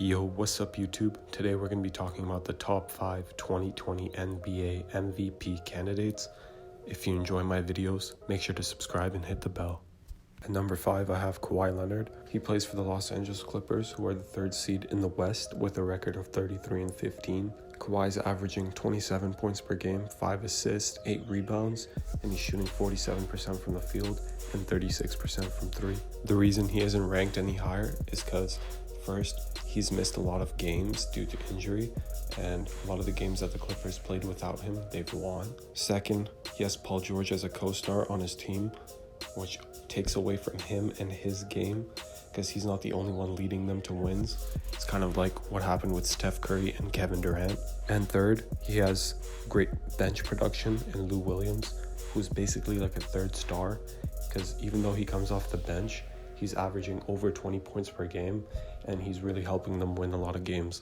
Yo, what's up YouTube? Today we're going to be talking about the top 5 2020 NBA MVP candidates. If you enjoy my videos, make sure to subscribe and hit the bell. At number 5, I have Kawhi Leonard. He plays for the Los Angeles Clippers, who are the 3rd seed in the West with a record of 33-15. Kawhi's averaging 27 points per game, 5 assists, 8 rebounds, and he's shooting 47% from the field and 36% from 3. The reason he isn't ranked any higher is because first, he's missed a lot of games due to injury, and a lot of the games that the Clippers played without him, they've won. Second, he has Paul George as a co-star on his team, which takes away from him and his game because he's not the only one leading them to wins. It's kind of like what happened with Steph Curry and Kevin Durant. And third, he has great bench production in Lou Williams, who's basically like a third star because even though he comes off the bench, he's averaging over 20 points per game, and he's really helping them win a lot of games.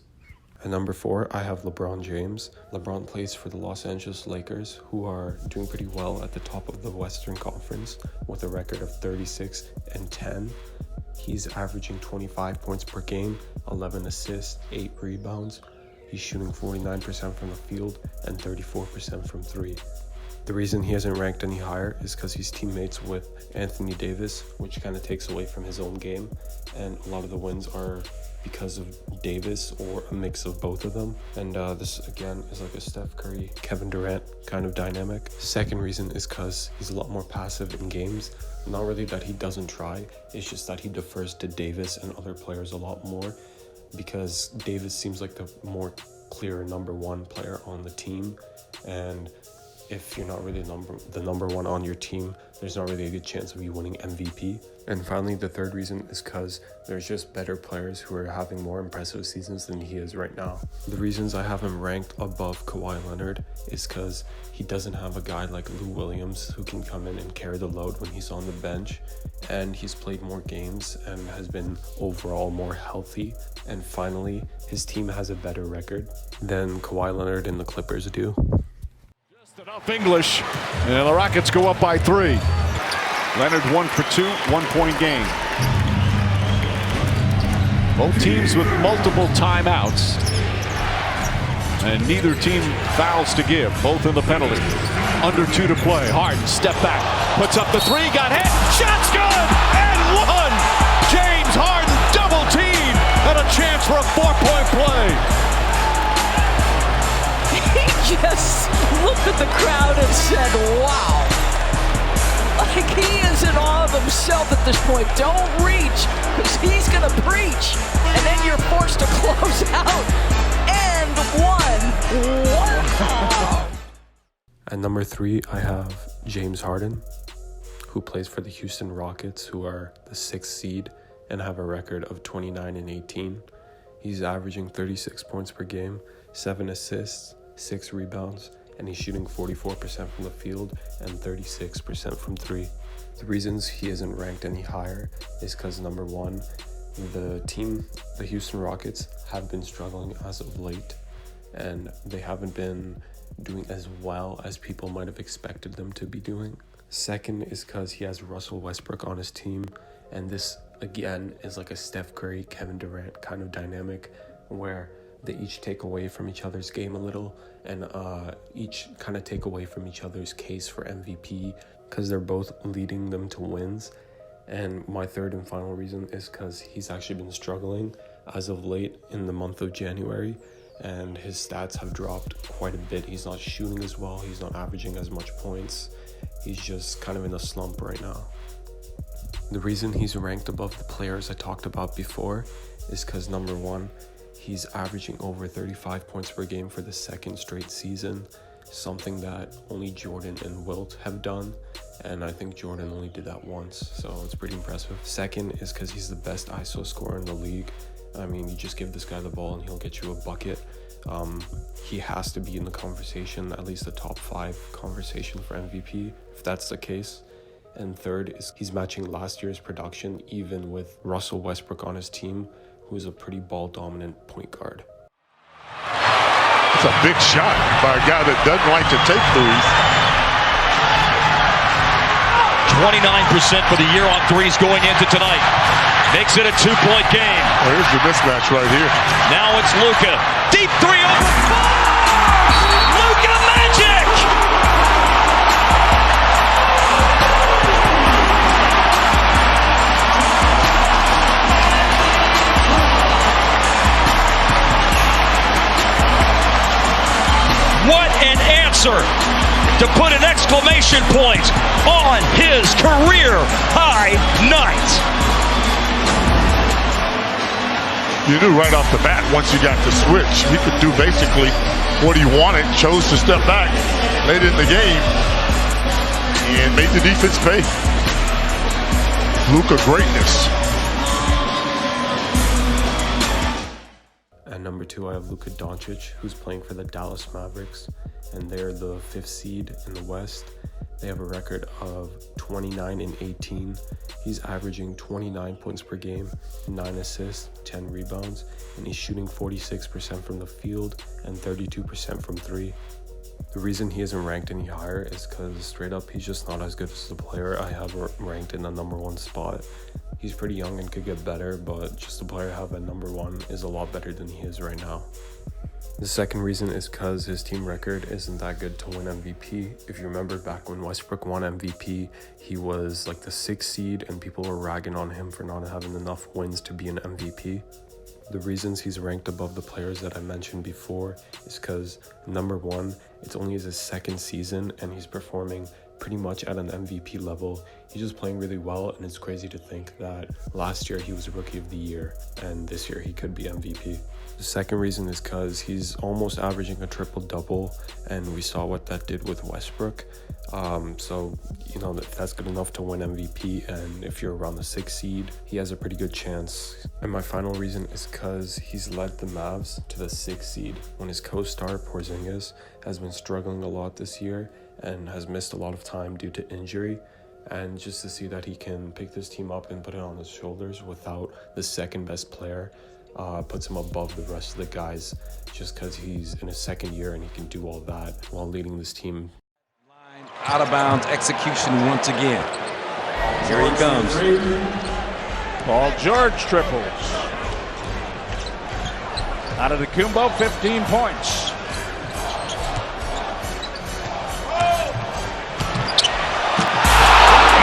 At number 4, I have LeBron James. LeBron plays for the Los Angeles Lakers, who are doing pretty well at the top of the Western Conference with a record of 36-10. He's averaging 25 points per game, 11 assists, 8 rebounds. He's shooting 49% from the field and 34% from 3. The reason he hasn't ranked any higher is because he's teammates with Anthony Davis, which kind of takes away from his own game. And a lot of the wins are because of Davis or a mix of both of them. And this, again, is like a Steph Curry, Kevin Durant kind of dynamic. Second reason is because he's a lot more passive in games. Not really that he doesn't try, it's just that he defers to Davis and other players a lot more because Davis seems like the more clear number one player on the team. And if you're not really the number one on your team, there's not really a good chance of you winning MVP. And finally, the third reason is because there's just better players who are having more impressive seasons than he is right now. The reasons I have him ranked above Kawhi Leonard is because he doesn't have a guy like Lou Williams who can come in and carry the load when he's on the bench, and he's played more games and has been overall more healthy. And finally, his team has a better record than Kawhi Leonard and the Clippers do. Enough English, and the Rockets go up by 3. Leonard 1 for 2, 1-point game. Both teams with multiple timeouts, and neither team fouls to give. Both in the penalty. Under 2 to play. Harden step back, puts up the 3, got hit, shot's good, and 1. James Harden double team, and a chance for a 4-point play. He just looked at the crowd and said, wow. Like he is in awe of himself at this point. Don't reach, because he's going to preach. And then you're forced to close out. And 1. Wow. At number 3, I have James Harden, who plays for the Houston Rockets, who are the 6th seed and have a record of 29-18. He's averaging 36 points per game, 7 assists, 6 rebounds, and he's shooting 44% from the field and 36% from 3. The reasons he isn't ranked any higher is because number 1, the Houston Rockets have been struggling as of late, and they haven't been doing as well as people might have expected them to be doing. Second is because he has Russell Westbrook on his team, and this again is like a Steph Curry, Kevin Durant kind of dynamic where they each take away from each other's game a little and each kind of take away from each other's case for MVP because they're both leading them to wins. And my third and final reason is because he's actually been struggling as of late in the month of January, and his stats have dropped quite a bit. He's not shooting as well, he's not averaging as much points, he's just kind of in a slump right now. The reason he's ranked above the players I talked about before is because number 1, he's averaging over 35 points per game for the 2nd straight season, something that only Jordan and Wilt have done, and I think Jordan only did that once, so it's pretty impressive. Second is because he's the best ISO scorer in the league. I mean, you just give this guy the ball and he'll get you a bucket. He has to be in the conversation, at least the top 5 conversation for MVP, if that's the case. And third is he's matching last year's production even with Russell Westbrook on his team, who is a pretty ball-dominant point guard. It's a big shot by a guy that doesn't like to take threes. 29% for the year on threes going into tonight. Makes it a 2-point game. Well, here's the mismatch right here. Now it's Luka. Deep three over 4. Luka Magic! What an answer to put an exclamation point on his career high night. You knew right off the bat, once you got the switch, he could do basically what he wanted, chose to step back late in the game, and made the defense pay. Luka greatness. At number 2, I have Luka Doncic, who's playing for the Dallas Mavericks, and they're the 5th seed in the West. They have a record of 29-18. He's averaging 29 points per game, 9 assists, 10 rebounds, and he's shooting 46% from the field and 32% from 3. The reason he isn't ranked any higher is because straight up he's just not as good as the player I have ranked in the number 1 spot. He's pretty young and could get better, but just the player I have at number 1 is a lot better than he is right now. The second reason is because his team record isn't that good to win MVP. If you remember back when Westbrook won MVP, he was like the 6th seed and people were ragging on him for not having enough wins to be an MVP. The reasons he's ranked above the players that I mentioned before is because number 1, it's only his 2nd season and he's performing pretty much at an MVP level. He's just playing really well, and it's crazy to think that last year he was Rookie of the Year and this year he could be MVP. The second reason is because he's almost averaging a triple-double, and we saw what that did with Westbrook. So, you know, if that's good enough to win MVP, and if you're around the 6th seed, he has a pretty good chance. And my final reason is because he's led the Mavs to the 6th seed when his co-star Porzingis has been struggling a lot this year and has missed a lot of time due to injury. And just to see that he can pick this team up and put it on his shoulders without the second best player puts him above the rest of the guys, just because he's in his 2nd year and he can do all that while leading this team. Out of bounds execution once again. Here he comes. Paul George triples. Antetokounmpo, 15 points.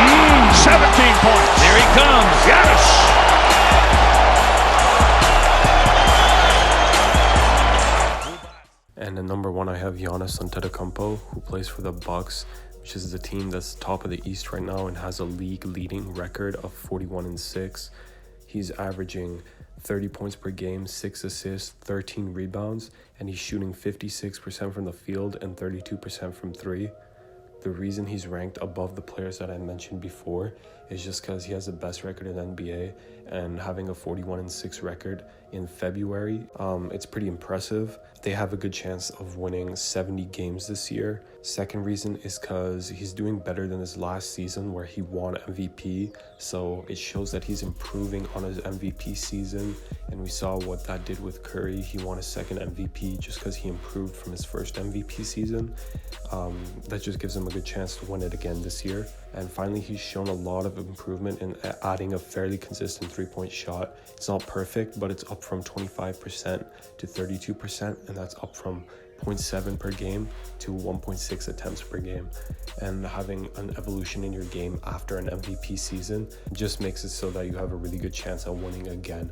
Mm, 17 points. Here he comes. Yes. And at number 1, I have Giannis Antetokounmpo, who plays for the Bucks, which is the team that's top of the East right now and has a league-leading record of 41-6. He's averaging 30 points per game, 6 assists, 13 rebounds, and he's shooting 56% from the field and 32% from 3. The reason he's ranked above the players that I mentioned before is just because he has the best record in the NBA, and having a 41-6 record in February, it's pretty impressive. They have a good chance of winning 70 games this year. Second reason is because he's doing better than his last season where he won MVP, so it shows that he's improving on his MVP season, and we saw what that did with Curry. He won a 2nd MVP just because he improved from his 1st MVP season. That just gives him a good chance to win it again this year. And finally, he's shown a lot of improvement in adding a fairly consistent 3-point shot. It's not perfect, but it's up from 25% to 32%, and that's up from 0.7 per game to 1.6 attempts per game. And having an evolution in your game after an MVP season just makes it so that you have a really good chance at winning again.